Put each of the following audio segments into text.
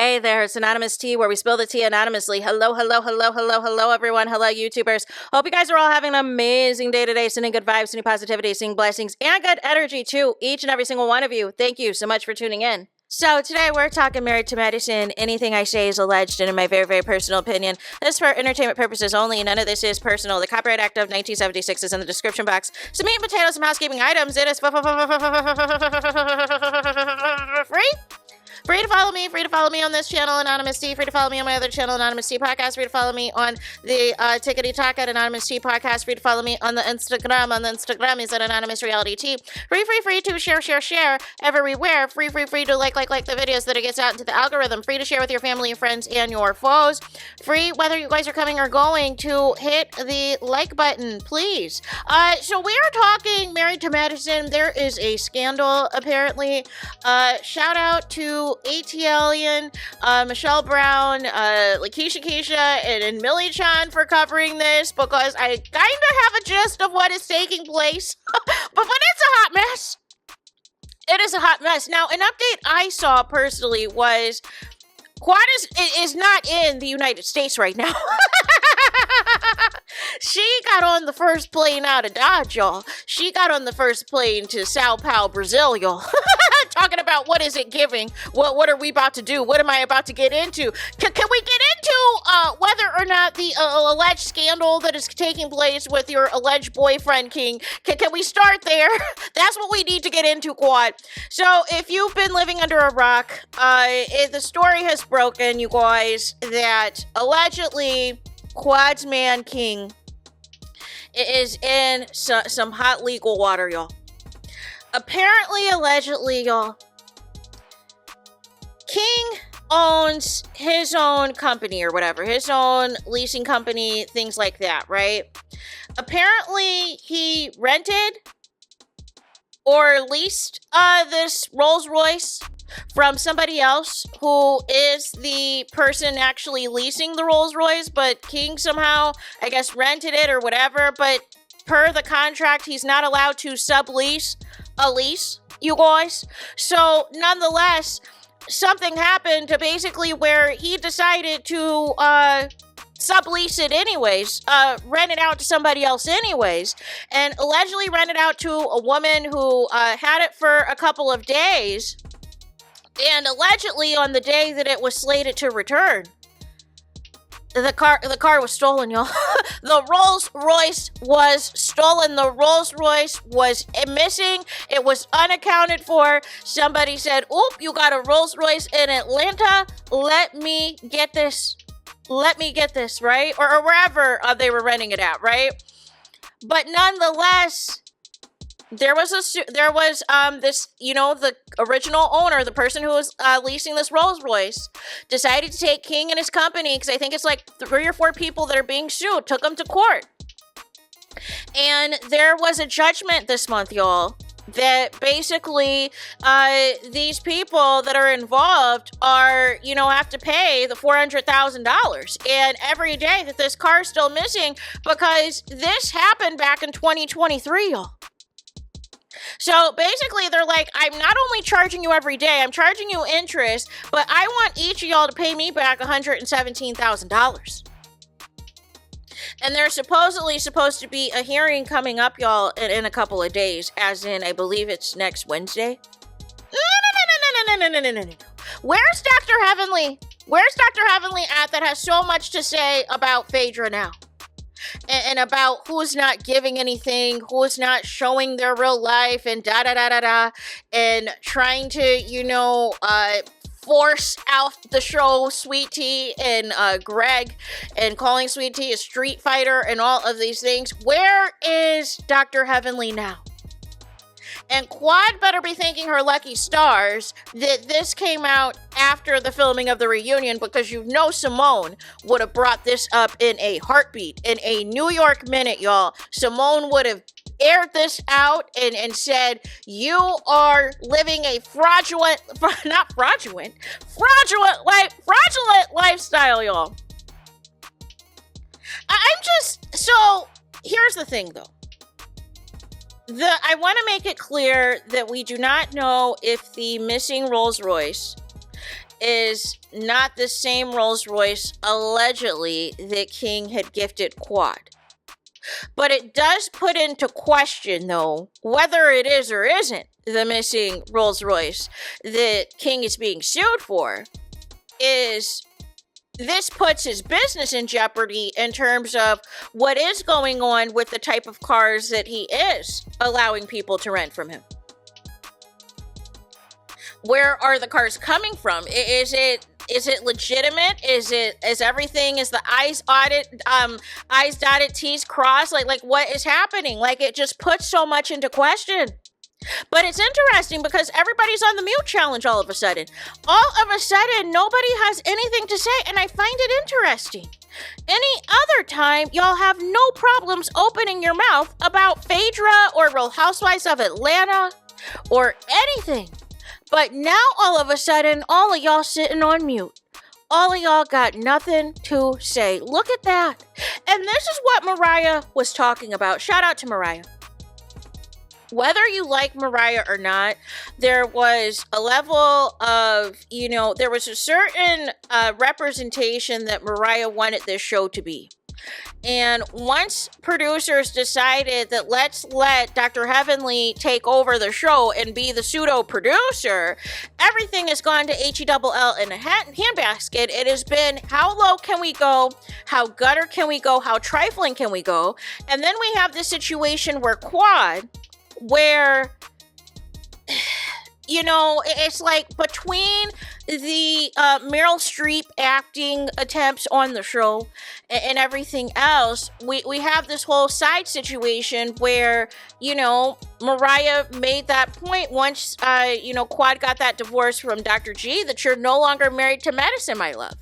Hey there, it's Anonymous Tea, where we spill the tea anonymously. Hello, everyone. Hello, YouTubers. Hope you guys are all having an amazing day today, sending good vibes, sending positivity, sending blessings, and good energy to each and every single one of you. Thank you so much for tuning in. So today we're talking Married to Medicine. Anything I say is alleged and in my very, very personal opinion. This is for entertainment purposes only. None of this is personal. The Copyright Act of 1976 is in the description box. Some meat and potatoes, some housekeeping items. It is free. Free to follow me on this channel, Anonymous T. Free to follow me on my other channel, Anonymous T Podcast. Free to follow me on the Tickety Talk at Anonymous T Podcast. Free to follow me on the Instagram. On the Instagram is at AnonymousRealityT. Free to share everywhere. Free to like the videos that it gets out into the algorithm. Free to share with your family, your friends, and your foes. Free, whether you guys are coming or going, to hit the like button, please. So we are talking Married to Medicine. There is a scandal, apparently. Shout out to ATLian, Michelle Brown, Lakeisha Keisha, and Millie Chan for covering this, because I kind of have a gist of what is taking place. but it's a hot mess. It is a hot mess. Now, an update I saw personally was Quad is not in the United States right now. She got on the first plane out of Dodge, y'all. She got on the first plane to Sao Paulo, Brazil, y'all. Talking about what is it giving? What are we about to do? What am I about to get into? Can we get into whether or not the alleged scandal that is taking place with your alleged boyfriend, King? Can we start there? That's what we need to get into, Quad. So if you've been living under a rock, the story has broken, you guys, that allegedly Quad's man, King, is in some hot legal water, y'all. Apparently, allegedly, y'all, King owns his own company or whatever, his own leasing company, things like that, right? Apparently, he rented or leased this Rolls Royce from somebody else who is the person actually leasing the Rolls Royce, but King somehow, I guess, rented it or whatever. But per the contract, he's not allowed to sublease a lease, you guys. So nonetheless, something happened to basically where he decided to sublease it anyways, rent it out to somebody else anyways, and allegedly rent it out to a woman who had it for a couple of days. And allegedly, on the day that it was slated to return, the car was stolen, y'all. The Rolls Royce was stolen. The Rolls Royce was missing. It was unaccounted for. Somebody said, "Oop, you got a Rolls Royce in Atlanta. Let me get this, right?" Or wherever they were renting it at, right? But nonetheless, there was this, the original owner, the person who was leasing this Rolls Royce, decided to take King and his company, because I think it's like 3 or 4 people that are being sued, took them to court. And there was a judgment this month, y'all, that basically these people that are involved are, have to pay the $400,000. And every day that this car is still missing, because this happened back in 2023, y'all. So basically, they're like, I'm not only charging you every day, I'm charging you interest, but I want each of y'all to pay me back $117,000. And there's supposedly supposed to be a hearing coming up, y'all, in a couple of days, as in, I believe it's next Wednesday. No. Where's Dr. Heavenly? Where's Dr. Heavenly at that has so much to say about Phaedra now? And about who's not giving anything, who's not showing their real life, and da-da-da-da-da, and trying to, force out the show Sweet Tea and Greg, and calling Sweet Tea a street fighter and all of these things. Where is Dr. Heavenly now? And Quad better be thanking her lucky stars that this came out after the filming of the reunion, because Simone would have brought this up in a heartbeat. In a New York minute, y'all. Simone would have aired this out and said, you are living a fraudulent lifestyle, y'all. So here's the thing, though. I want to make it clear that we do not know if the missing Rolls Royce is not the same Rolls Royce allegedly that King had gifted Quad. But it does put into question, though, whether it is or isn't the missing Rolls Royce that King is being sued for. This puts his business in jeopardy in terms of what is going on with the type of cars that he is allowing people to rent from him. Where are the cars coming from? Is it legitimate? Is everything, is the I's dotted, T's crossed? Like what is happening? Like, it just puts so much into question. But it's interesting because everybody's on the mute challenge all of a sudden. All of a sudden, nobody has anything to say, and I find it interesting. Any other time, y'all have no problems opening your mouth about Phaedra or Real Housewives of Atlanta or anything. But now, all of a sudden, all of y'all sitting on mute. All of y'all got nothing to say. Look at that. And this is what Mariah was talking about. Shout out to Mariah. Whether you like Mariah or not, there was a level of, there was a certain representation that Mariah wanted this show to be. And once producers decided that let's let Dr. Heavenly take over the show and be the pseudo producer, everything has gone to HELL in a handbasket. It has been, how low can we go? How gutter can we go? How trifling can we go? And then we have this situation where it's like between the Meryl Streep acting attempts on the show and everything else, we have this whole side situation where, Mariah made that point once, Quad got that divorce from Dr. G, that you're no longer married to medicine, my love.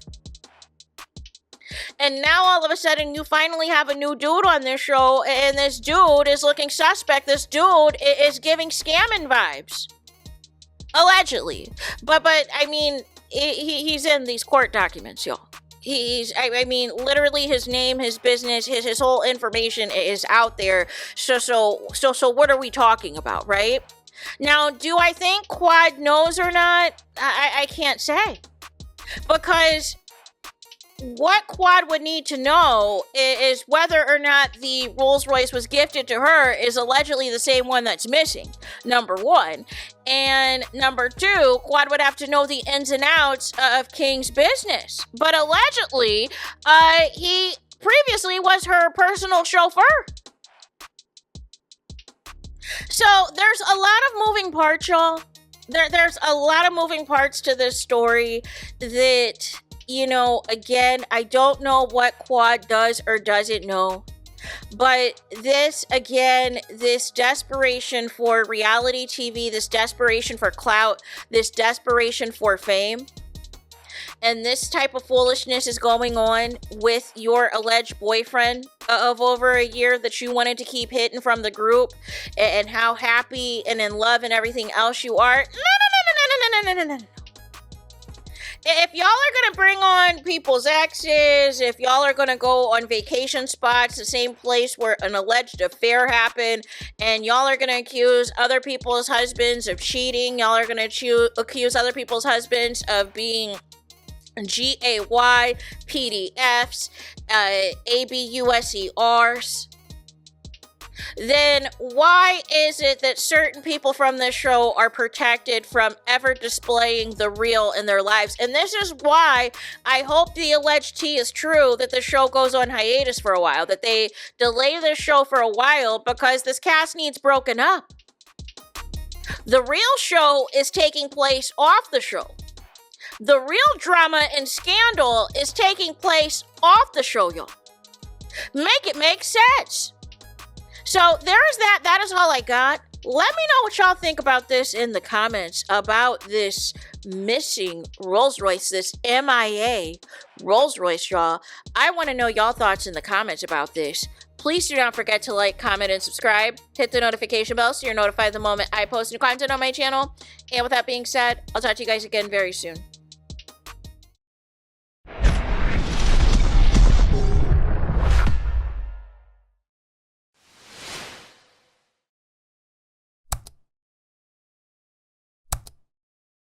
And now all of a sudden you finally have a new dude on this show, and this dude is looking suspect. This dude is giving scamming vibes. Allegedly. But I mean, he's in these court documents, y'all. Literally his name, his business, his whole information is out there. So what are we talking about, right? Now, do I think Quad knows or not? I can't say. Because what Quad would need to know is whether or not the Rolls Royce was gifted to her is allegedly the same one that's missing, number one. And number two, Quad would have to know the ins and outs of King's business. But allegedly, he previously was her personal chauffeur. So there's a lot of moving parts, y'all. There's a lot of moving parts to this story that, again, I don't know what Quad does or doesn't know. But this, again, this desperation for reality TV, this desperation for clout, this desperation for fame, and this type of foolishness is going on with your alleged boyfriend of over a year that you wanted to keep hitting from the group, and how happy and in love and everything else you are. No. If y'all are going to bring on people's exes, if y'all are going to go on vacation spots, the same place where an alleged affair happened, and y'all are going to accuse other people's husbands of cheating, y'all are going to accuse other people's husbands of being GAY, PDFs, ABUSERs, then why is it that certain people from this show are protected from ever displaying the real in their lives? And this is why I hope the alleged tea is true, that the show goes on hiatus for a while, that they delay this show for a while, because this cast needs broken up. The real show is taking place off the show. The real drama and scandal is taking place off the show, y'all. Make it make sense. So there's that. That is all I got. Let me know what y'all think about this in the comments, about this missing Rolls Royce, this MIA Rolls Royce, y'all. I want to know y'all thoughts in the comments about this. Please do not forget to like, comment, and subscribe. Hit the notification bell so you're notified the moment I post new content on my channel. And with that being said, I'll talk to you guys again very soon.